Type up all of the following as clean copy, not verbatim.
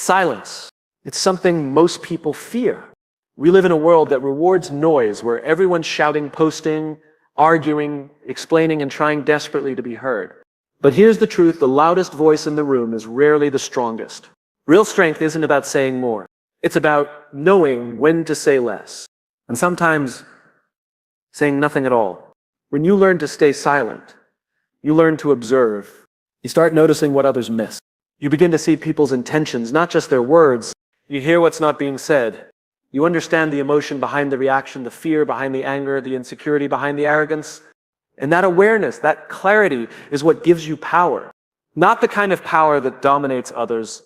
Silence. It's something most people fear. We live in a world that rewards noise, where everyone's shouting, posting, arguing, explaining, and trying desperately to be heard. But here's the truth: the loudest voice in the room is rarely the strongest. Real strength isn't about saying more. It's about knowing when to say less. And sometimes saying nothing at all. When you learn to stay silent, you learn to observe. You start noticing what others miss. You begin to see people's intentions, not just their words. You hear what's not being said. You understand the emotion behind the reaction, the fear behind the anger, the insecurity behind the arrogance. And that awareness, that clarity, is what gives you power. Not the kind of power that dominates others,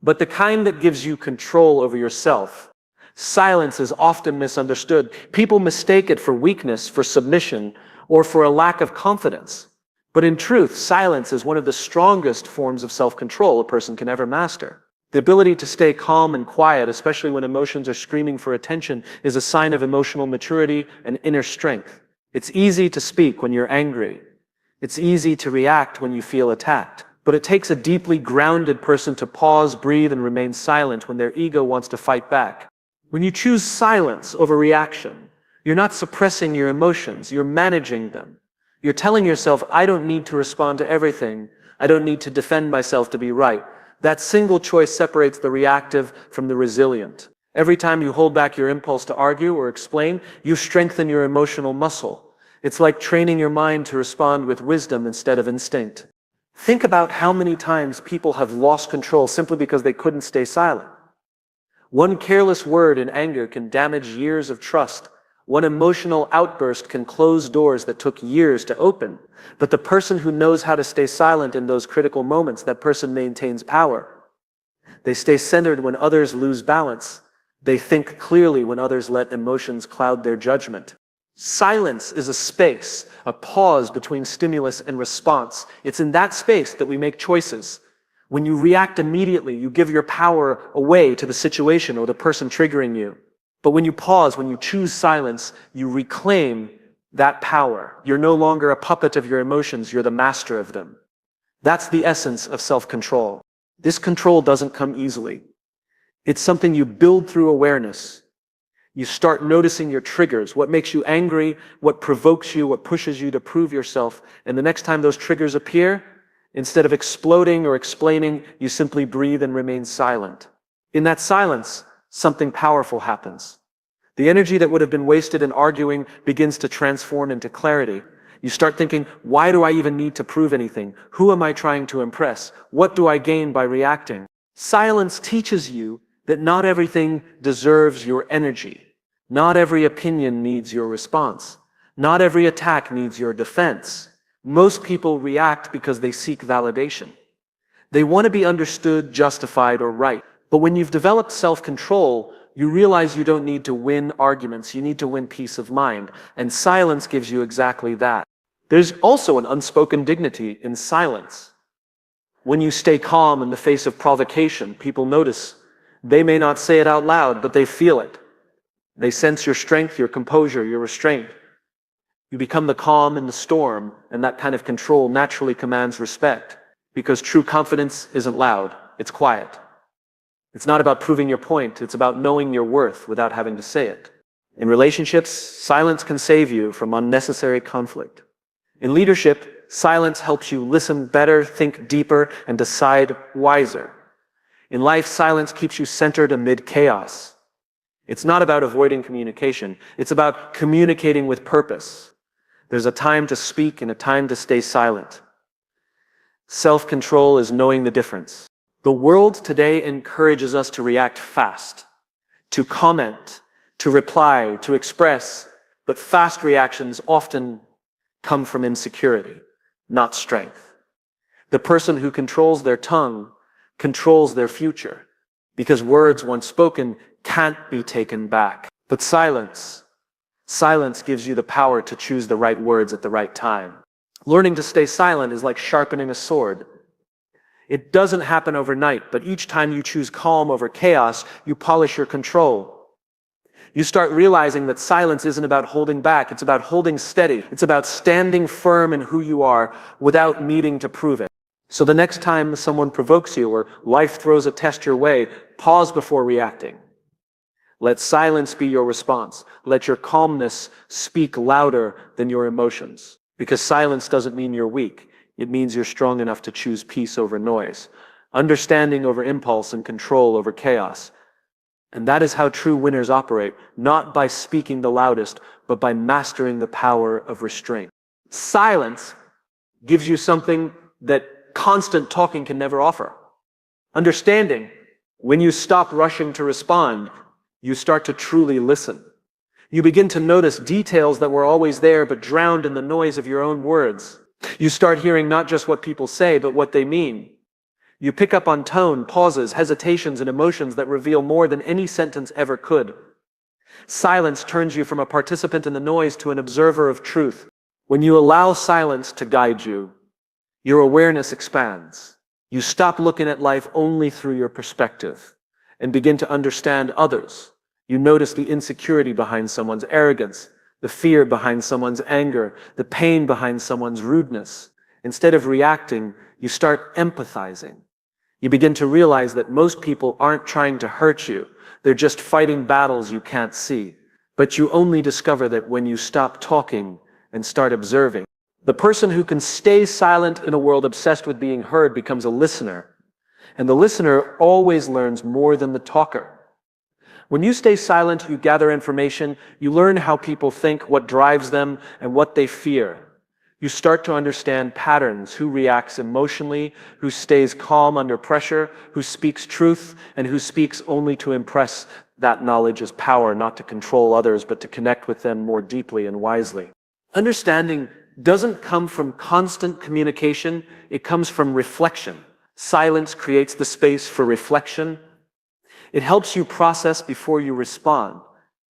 but the kind that gives you control over yourself. Silence is often misunderstood. People mistake it for weakness, for submission, or for a lack of confidence. But in truth, silence is one of the strongest forms of self-control a person can ever master. The ability to stay calm and quiet, especially when emotions are screaming for attention, is a sign of emotional maturity and inner strength. It's easy to speak when you're angry. It's easy to react when you feel attacked. But it takes a deeply grounded person to pause, breathe, and remain silent when their ego wants to fight back. When you choose silence over reaction, you're not suppressing your emotions, you're managing them. You're telling yourself, I don't need to respond to everything. I don't need to defend myself to be right. That single choice separates the reactive from the resilient. Every time you hold back your impulse to argue or explain, you strengthen your emotional muscle. It's like training your mind to respond with wisdom instead of instinct. Think about how many times people have lost control simply because they couldn't stay silent. One careless word in anger can damage years of trust. One emotional outburst can close doors that took years to open. But the person who knows how to stay silent in those critical moments, that person maintains power. They stay centered when others lose balance. They think clearly when others let emotions cloud their judgment. Silence is a space, a pause between stimulus and response. It's in that space that we make choices. When you react immediately, you give your power away to the situation or the person triggering you. But when you pause, when you choose silence, you reclaim that power. You're no longer a puppet of your emotions, you're the master of them. That's the essence of self-control. This control doesn't come easily. It's something you build through awareness. You start noticing your triggers, what makes you angry, what provokes you, what pushes you to prove yourself. And the next time those triggers appear, instead of exploding or explaining, you simply breathe and remain silent. In that silence, something powerful happens. The energy that would have been wasted in arguing begins to transform into clarity. You start thinking, why do I even need to prove anything? Who am I trying to impress? What do I gain by reacting? Silence teaches you that not everything deserves your energy. Not every opinion needs your response. Not every attack needs your defense. Most people react because they seek validation. They want to be understood, justified, or right. But when you've developed self-control, you realize you don't need to win arguments, you need to win peace of mind. And silence gives you exactly that. There's also an unspoken dignity in silence. When you stay calm in the face of provocation, people notice. They may not say it out loud, but they feel it. They sense your strength, your composure, your restraint. You become the calm in the storm, and that kind of control naturally commands respect. Because true confidence isn't loud, it's quiet. It's not about proving your point, it's about knowing your worth without having to say it. In relationships, silence can save you from unnecessary conflict. In leadership, silence helps you listen better, think deeper, and decide wiser. In life, silence keeps you centered amid chaos. It's not about avoiding communication, it's about communicating with purpose. There's a time to speak and a time to stay silent. Self-control is knowing the difference. The world today encourages us to react fast, to comment, to reply, to express, but fast reactions often come from insecurity, not strength. The person who controls their tongue controls their future, because words once spoken can't be taken back. But silence gives you the power to choose the right words at the right time. Learning to stay silent is like sharpening a sword. It doesn't happen overnight, but each time you choose calm over chaos, you polish your control. You start realizing that silence isn't about holding back, it's about holding steady. It's about standing firm in who you are without needing to prove it. So the next time someone provokes you or life throws a test your way, pause before reacting. Let silence be your response. Let your calmness speak louder than your emotions. Because silence doesn't mean you're weak. It means you're strong enough to choose peace over noise, understanding over impulse, and control over chaos. And that is how true winners operate, not by speaking the loudest, but by mastering the power of restraint. Silence gives you something that constant talking can never offer. Understanding. When you stop rushing to respond, you start to truly listen. You begin to notice details that were always there but drowned in the noise of your own words. You start hearing not just what people say, but what they mean. You pick up on tone, pauses, hesitations, and emotions that reveal more than any sentence ever could. Silence turns you from a participant in the noise to an observer of truth. When you allow silence to guide you, your awareness expands. You stop looking at life only through your perspective and begin to understand others. You notice the insecurity behind someone's arrogance, the fear behind someone's anger, the pain behind someone's rudeness. Instead of reacting, you start empathizing. You begin to realize that most people aren't trying to hurt you. They're just fighting battles you can't see. But you only discover that when you stop talking and start observing. The person who can stay silent in a world obsessed with being heard becomes a listener. And the listener always learns more than the talker. When you stay silent, you gather information, you learn how people think, what drives them, and what they fear. You start to understand patterns, who reacts emotionally, who stays calm under pressure, who speaks truth, and who speaks only to impress. That knowledge is power, not to control others, but to connect with them more deeply and wisely. Understanding doesn't come from constant communication, it comes from reflection. Silence creates the space for reflection. It helps you process before you respond.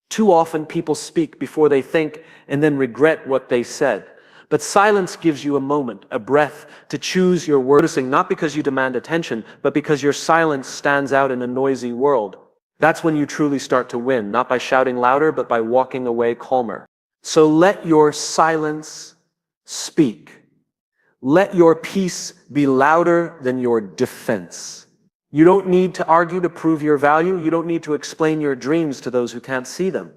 Too often people speak before they think and then regret what they said. But silence gives you a moment, a breath, to choose your words, not because you demand attention, but because your silence stands out in a noisy world. That's when you truly start to win, not by shouting louder, but by walking away calmer. So let your silence speak. Let your peace be louder than your defense. You don't need to argue to prove your value. You don't need to explain your dreams to those who can't see them.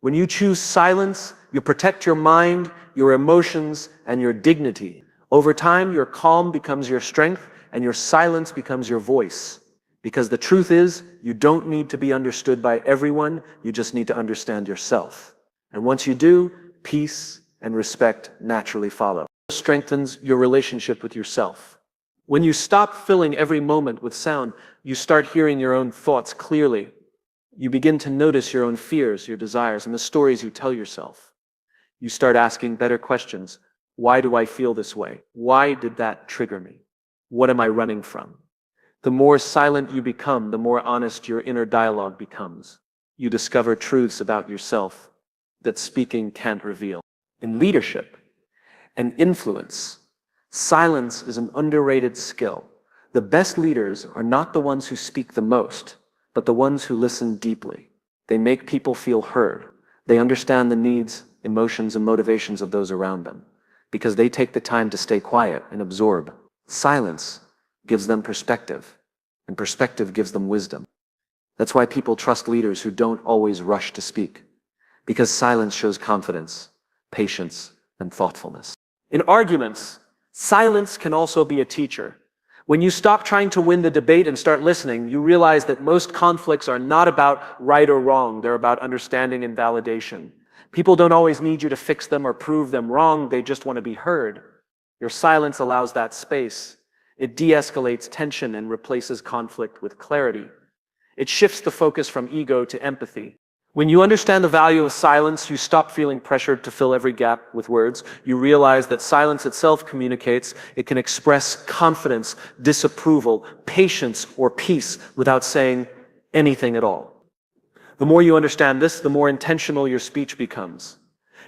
When you choose silence, you protect your mind, your emotions, and your dignity. Over time, your calm becomes your strength, and your silence becomes your voice. Because the truth is, you don't need to be understood by everyone, you just need to understand yourself. And once you do, peace and respect naturally follow. It strengthens your relationship with yourself. When you stop filling every moment with sound, you start hearing your own thoughts clearly. You begin to notice your own fears, your desires, and the stories you tell yourself. You start asking better questions. Why do I feel this way? Why did that trigger me? What am I running from? The more silent you become, the more honest your inner dialogue becomes. You discover truths about yourself that speaking can't reveal. In leadership and influence, silence is an underrated skill. The best leaders are not the ones who speak the most, but the ones who listen deeply. They make people feel heard. They understand the needs, emotions, and motivations of those around them, because they take the time to stay quiet and absorb. Silence gives them perspective, and perspective gives them wisdom. That's why people trust leaders who don't always rush to speak, because silence shows confidence, patience, and thoughtfulness. In arguments, silence can also be a teacher. When you stop trying to win the debate and start listening, you realize that most conflicts are not about right or wrong, they're about understanding and validation. People don't always need you to fix them or prove them wrong, they just want to be heard. Your silence allows that space. It de-escalates tension and replaces conflict with clarity. It shifts the focus from ego to empathy. When you understand the value of silence, you stop feeling pressured to fill every gap with words. You realize that silence itself communicates. It can express confidence, disapproval, patience, or peace without saying anything at all. The more you understand this, the more intentional your speech becomes.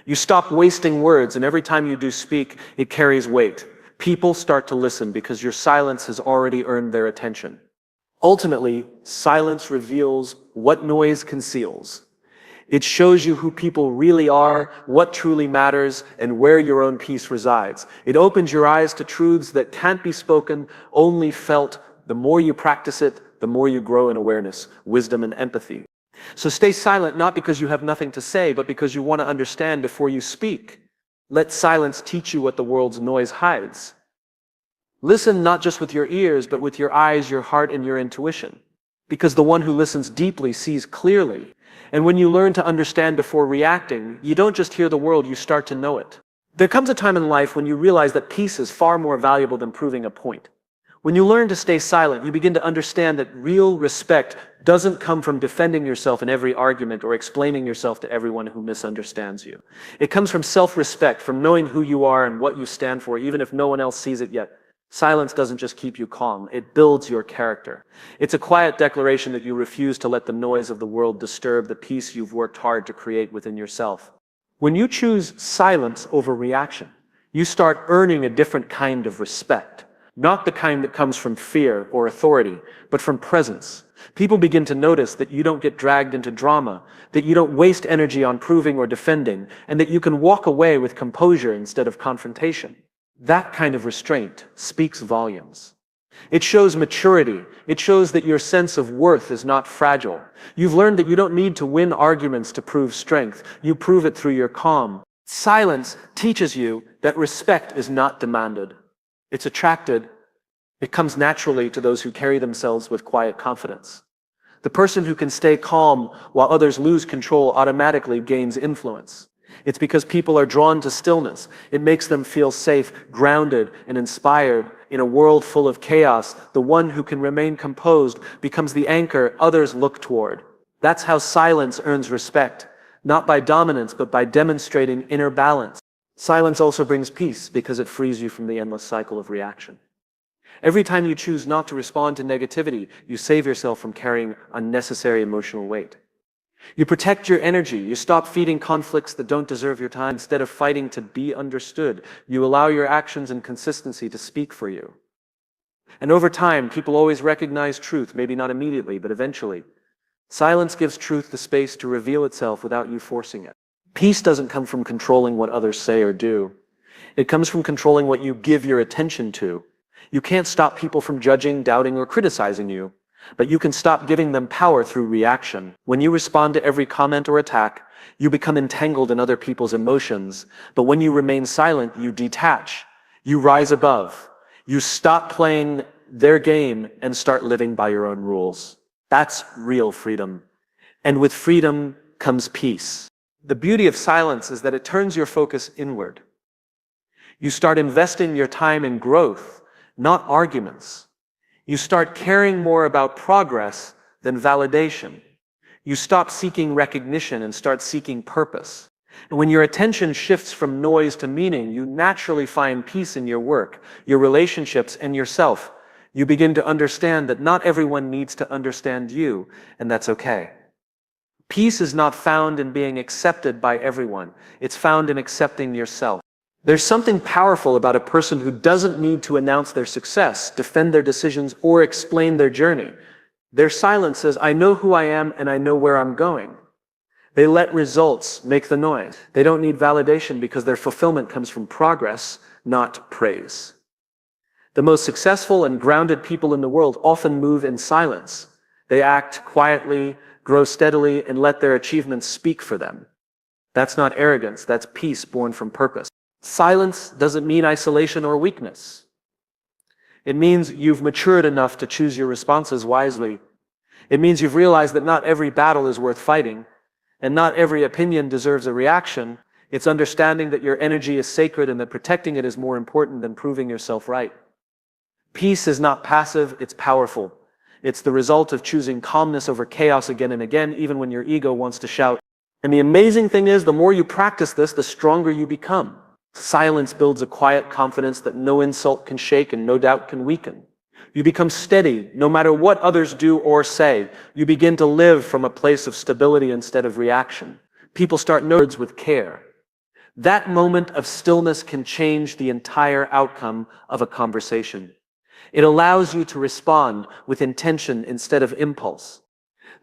You stop wasting words, and every time you do speak, it carries weight. People start to listen because your silence has already earned their attention. Ultimately, silence reveals what noise conceals. It shows you who people really are, what truly matters, and where your own peace resides. It opens your eyes to truths that can't be spoken, only felt. The more you practice it, the more you grow in awareness, wisdom, and empathy. So stay silent, not because you have nothing to say, but because you want to understand before you speak. Let silence teach you what the world's noise hides. Listen not just with your ears, but with your eyes, your heart, and your intuition. Because the one who listens deeply sees clearly. And when you learn to understand before reacting, you don't just hear the world, you start to know it. There comes a time in life when you realize that peace is far more valuable than proving a point. When you learn to stay silent, you begin to understand that real respect doesn't come from defending yourself in every argument or explaining yourself to everyone who misunderstands you. It comes from self-respect, from knowing who you are and what you stand for, even if no one else sees it yet. Silence doesn't just keep you calm, it builds your character. It's a quiet declaration that you refuse to let the noise of the world disturb the peace you've worked hard to create within yourself. When you choose silence over reaction, you start earning a different kind of respect. Not the kind that comes from fear or authority, but from presence. People begin to notice that you don't get dragged into drama, that you don't waste energy on proving or defending, and that you can walk away with composure instead of confrontation. That kind of restraint speaks volumes. It shows maturity. It shows that your sense of worth is not fragile. You've learned that you don't need to win arguments to prove strength. You prove it through your calm. Silence teaches you that respect is not demanded. It's attracted. It comes naturally to those who carry themselves with quiet confidence. The person who can stay calm while others lose control automatically gains influence. It's because people are drawn to stillness. It makes them feel safe, grounded, and inspired. In a world full of chaos, the one who can remain composed becomes the anchor others look toward. That's how silence earns respect, not by dominance, but by demonstrating inner balance. Silence also brings peace because it frees you from the endless cycle of reaction. Every time you choose not to respond to negativity, you save yourself from carrying unnecessary emotional weight. You protect your energy. You stop feeding conflicts that don't deserve your time. Instead of fighting to be understood, you allow your actions and consistency to speak for you. And over time, people always recognize truth, maybe not immediately, but eventually. Silence gives truth the space to reveal itself without you forcing it. Peace doesn't come from controlling what others say or do. It comes from controlling what you give your attention to. You can't stop people from judging, doubting, or criticizing you. But you can stop giving them power through reaction. When you respond to every comment or attack, you become entangled in other people's emotions. But when you remain silent, you detach. You rise above. You stop playing their game and start living by your own rules. That's real freedom. And with freedom comes peace. The beauty of silence is that it turns your focus inward. You start investing your time in growth, not arguments. You start caring more about progress than validation. You stop seeking recognition and start seeking purpose. And when your attention shifts from noise to meaning, you naturally find peace in your work, your relationships, and yourself. You begin to understand that not everyone needs to understand you, and that's okay. Peace is not found in being accepted by everyone. It's found in accepting yourself. There's something powerful about a person who doesn't need to announce their success, defend their decisions, or explain their journey. Their silence says, I know who I am and I know where I'm going. They let results make the noise. They don't need validation because their fulfillment comes from progress, not praise. The most successful and grounded people in the world often move in silence. They act quietly, grow steadily, and let their achievements speak for them. That's not arrogance, that's peace born from purpose. Silence doesn't mean isolation or weakness. It means you've matured enough to choose your responses wisely. It means you've realized that not every battle is worth fighting, and not every opinion deserves a reaction. It's understanding that your energy is sacred and that protecting it is more important than proving yourself right. Peace is not passive, it's powerful. It's the result of choosing calmness over chaos again and again, even when your ego wants to shout. And the amazing thing is, the more you practice this, the stronger you become. Silence builds a quiet confidence that no insult can shake and no doubt can weaken. You become steady, no matter what others do or say. You begin to live from a place of stability instead of reaction. People start knowing words with care. That moment of stillness can change the entire outcome of a conversation. It allows you to respond with intention instead of impulse.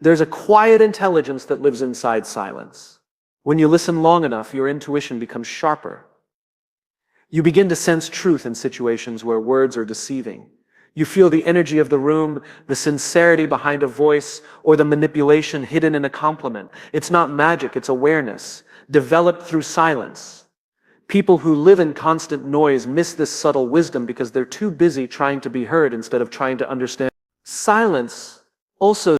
There's a quiet intelligence that lives inside silence. When you listen long enough, your intuition becomes sharper. You begin to sense truth in situations where words are deceiving. You feel the energy of the room, the sincerity behind a voice, or the manipulation hidden in a compliment. It's not magic, it's awareness, developed through silence. People who live in constant noise miss this subtle wisdom because they're too busy trying to be heard instead of trying to understand. Silence also